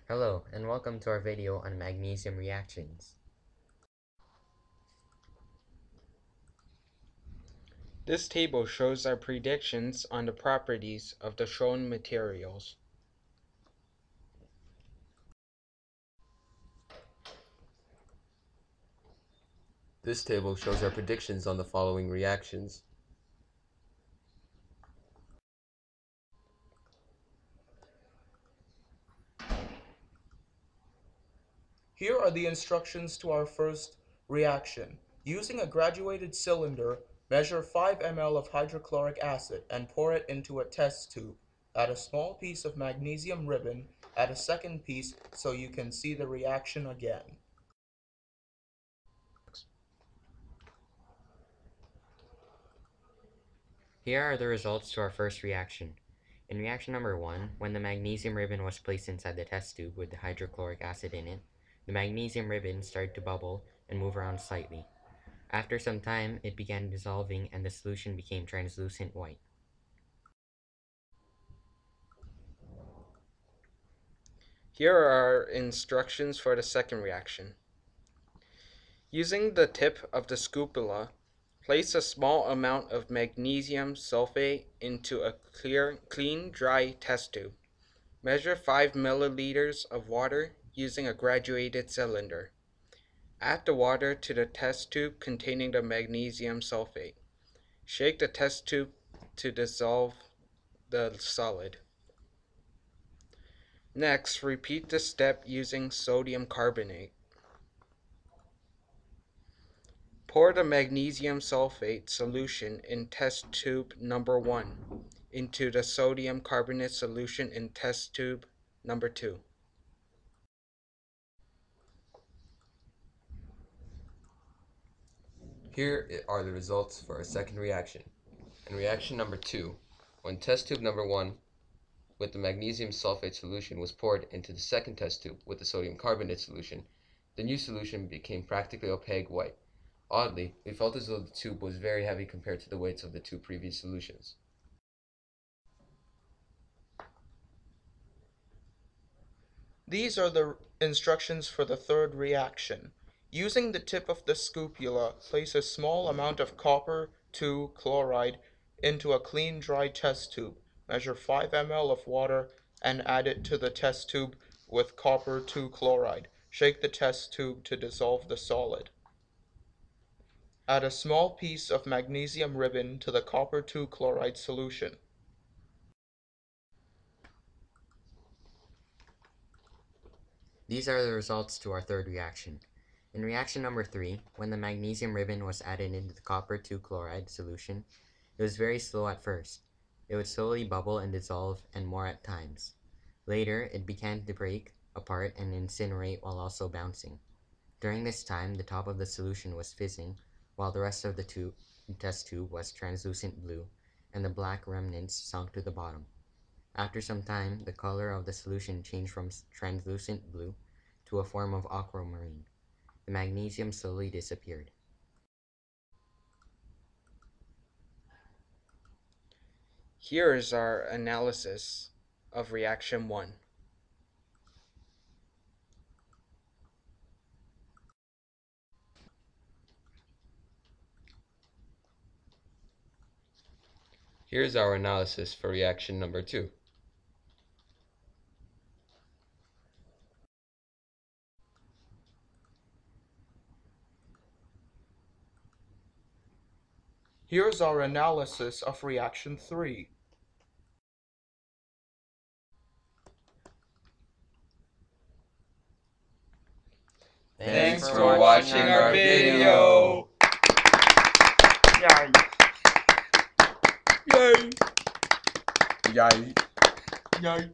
Hello, and welcome to our video on magnesium reactions. This table shows our predictions on the properties of the shown materials. This table shows our predictions on the following reactions. Here are the instructions to our first reaction. Using a graduated cylinder, measure 5 ml of hydrochloric acid and pour it into a test tube. Add a small piece of magnesium ribbon, add a second piece so you can see the reaction again. Here are the results to our first reaction. In reaction number 1, when the magnesium ribbon was placed inside the test tube with the hydrochloric acid in it, the magnesium ribbon started to bubble and move around slightly. After some time, it began dissolving and the solution became translucent white. Here are our instructions for the second reaction. Using the tip of the scoopula, place a small amount of magnesium sulfate into a clean, dry test tube. Measure 5 milliliters of water using a graduated cylinder. Add the water to the test tube containing the magnesium sulfate. Shake the test tube to dissolve the solid. Next, repeat the step using sodium carbonate. Pour the magnesium sulfate solution in test tube number 1 into the sodium carbonate solution in test tube number 2. Here are the results for our second reaction. In reaction number 2, when test tube number 1 with the magnesium sulfate solution was poured into the second test tube with the sodium carbonate solution, the new solution became practically opaque white. Oddly, we felt as though the tube was very heavy compared to the weights of the two previous solutions. These are the instructions for the third reaction. Using the tip of the scoopula, place a small amount of copper 2 chloride into a clean, dry test tube. Measure 5 ml of water and add it to the test tube with copper 2 chloride. Shake the test tube to dissolve the solid. Add a small piece of magnesium ribbon to the copper 2 chloride solution. These are the results to our third reaction. In reaction number 3, when the magnesium ribbon was added into the copper 2 chloride solution, it was very slow at first. It would slowly bubble and dissolve, and more at times. Later, it began to break apart and incinerate while also bouncing. During this time, the top of the solution was fizzing, while the rest of the test tube was translucent blue, and the black remnants sunk to the bottom. After some time, the color of the solution changed from translucent blue to a form of aquamarine. The magnesium slowly disappeared. Here is our analysis of reaction 1. Here's our analysis for reaction number 2. Here's our analysis of reaction 3. Thanks for watching our video. Yay! Yay! Yay! Yay!